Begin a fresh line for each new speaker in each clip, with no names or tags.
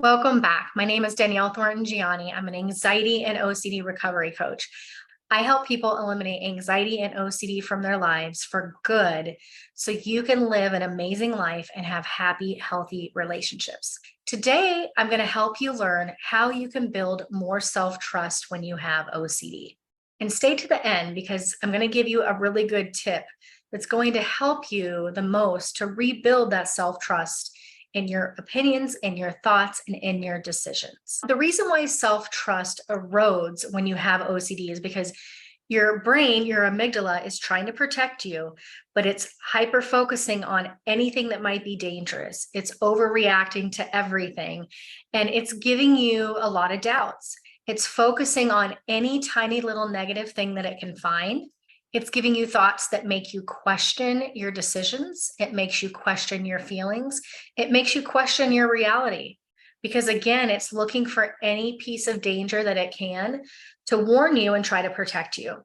Welcome back. My name is Danielle Jhiani. I'm an anxiety and OCD recovery coach. I help people eliminate anxiety and OCD from their lives for good so you can live an amazing life and have happy, healthy relationships. Today, I'm going to help you learn how you can build more self-trust when you have OCD. And stay to the end because I'm going to give you a really good tip that's going to help you the most to rebuild that self-trust in your opinions, in your thoughts, and in your decisions. The reason why self-trust erodes when you have OCD is because your brain, your amygdala, is trying to protect you, but it's hyper-focusing on anything that might be dangerous. It's overreacting to everything, and it's giving you a lot of doubts. It's focusing on any tiny little negative thing that it can find. It's giving you thoughts that make you question your decisions. It makes you question your feelings. It makes you question your reality. Because again, it's looking for any piece of danger that it can to warn you and try to protect you.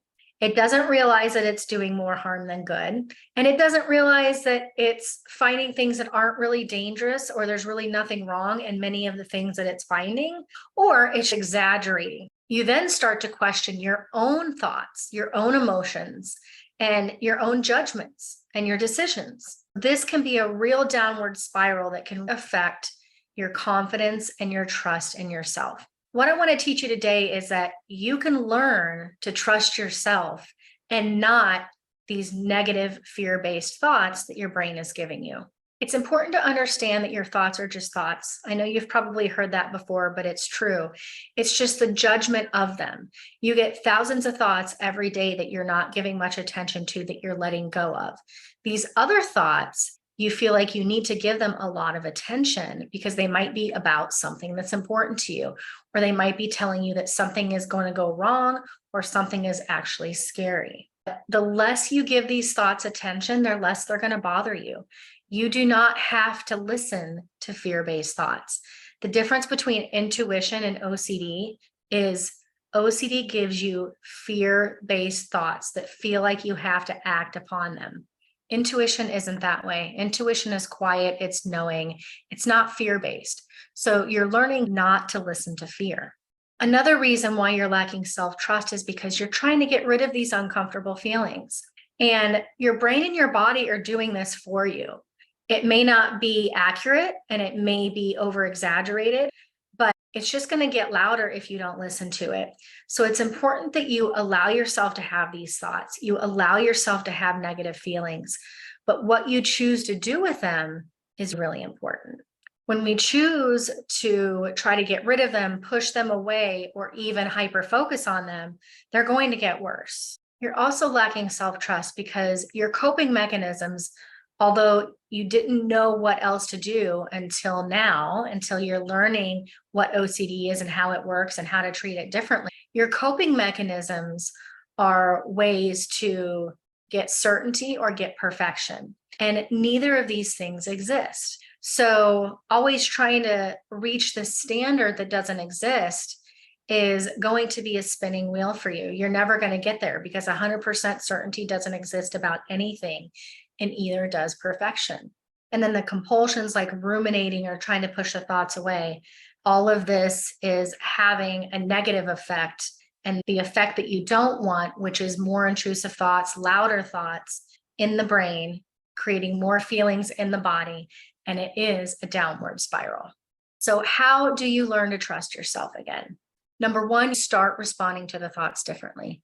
It doesn't realize that it's doing more harm than good. And it doesn't realize that it's finding things that aren't really dangerous, or there's really nothing wrong in many of the things that it's finding, or it's exaggerating. You then start to question your own thoughts, your own emotions, and your own judgments and your decisions. This can be a real downward spiral that can affect your confidence and your trust in yourself. What I want to teach you today is that you can learn to trust yourself and not these negative fear-based thoughts that your brain is giving you. It's important to understand that your thoughts are just thoughts. I know you've probably heard that before, but it's true. It's just the judgment of them. You get thousands of thoughts every day that you're not giving much attention to, that you're letting go of. These other thoughts, you feel like you need to give them a lot of attention because they might be about something that's important to you, or they might be telling you that something is going to go wrong or something is actually scary. The less you give these thoughts attention, the less they're going to bother you. You do not have to listen to fear-based thoughts. The difference between intuition and OCD is OCD gives you fear-based thoughts that feel like you have to act upon them. Intuition isn't that way. Intuition is quiet, it's knowing, it's not fear-based. So you're learning not to listen to fear. Another reason why you're lacking self-trust is because you're trying to get rid of these uncomfortable feelings. And your brain and your body are doing this for you. It may not be accurate and it may be over-exaggerated, but it's just going to get louder if you don't listen to it. So it's important that you allow yourself to have these thoughts. You allow yourself to have negative feelings, but what you choose to do with them is really important. When we choose to try to get rid of them, push them away, or even hyper-focus on them, they're going to get worse. You're also lacking self-trust because your coping mechanisms, although you didn't know what else to do until now, until you're learning what OCD is and how it works and how to treat it differently, your coping mechanisms are ways to get certainty or get perfection. And neither of these things exist. So always trying to reach the standard that doesn't exist is going to be a spinning wheel for you. You're never going to get there because 100% certainty doesn't exist about anything, and either does perfection. And then the compulsions like ruminating or trying to push the thoughts away, all of this is having a negative effect, and the effect that you don't want, which is more intrusive thoughts, louder thoughts in the brain, creating more feelings in the body, and it is a downward spiral. So how do you learn to trust yourself again? Number one, start responding to the thoughts differently.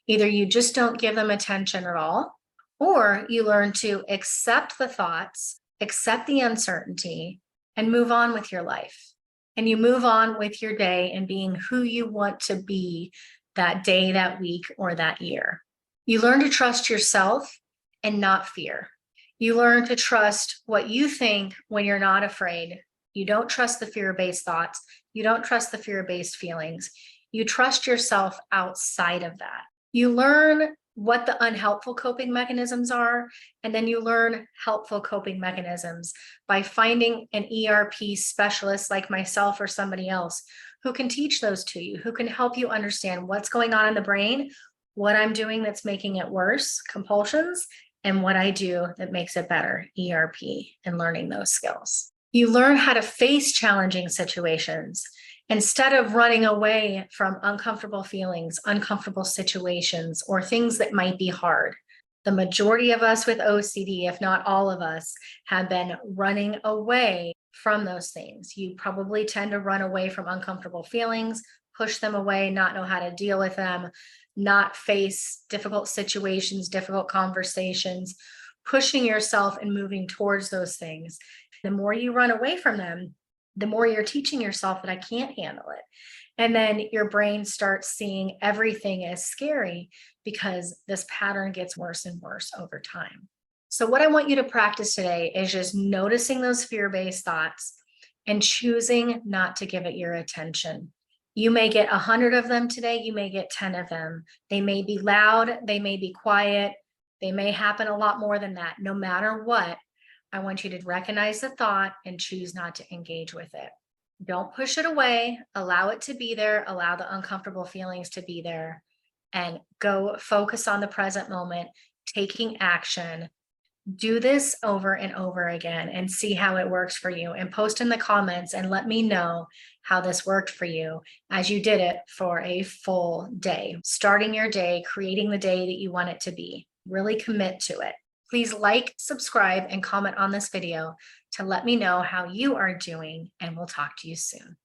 Either you just don't give them attention at all, or you learn to accept the thoughts, accept the uncertainty, and move on with your life. And you move on with your day and being who you want to be that day, that week, or that year. You learn to trust yourself and not fear. You learn to trust what you think when you're not afraid. You don't trust the fear-based thoughts. You don't trust the fear-based feelings. You trust yourself outside of that. You learn what the unhelpful coping mechanisms are, and then you learn helpful coping mechanisms by finding an ERP specialist like myself or somebody else who can teach those to you, who can help you understand what's going on in the brain, what I'm doing that's making it worse, compulsions, and what I do that makes it better, ERP, and learning those skills. You learn how to face challenging situations instead of running away from uncomfortable feelings, uncomfortable situations, or things that might be hard. The majority of us with OCD, if not all of us, have been running away from those things. You probably tend to run away from uncomfortable feelings, push them away, not know how to deal with them, not face difficult situations, difficult conversations, pushing yourself and moving towards those things. The more you run away from them, the more you're teaching yourself that I can't handle it. And then your brain starts seeing everything as scary because this pattern gets worse and worse over time. So, what I want you to practice today is just noticing those fear based thoughts and choosing not to give it your attention. You may get 100 of them today, you may get 10 of them. They may be loud, they may be quiet, they may happen a lot more than that. No matter what, I want you to recognize the thought and choose not to engage with it. Don't push it away. Allow it to be there. Allow the uncomfortable feelings to be there and go focus on the present moment, taking action. Do this over and over again and see how it works for you, and post in the comments and let me know how this worked for you as you did it for a full day, starting your day, creating the day that you want it to be. Really commit to it. Please like, subscribe, and comment on this video to let me know how you are doing, and we'll talk to you soon.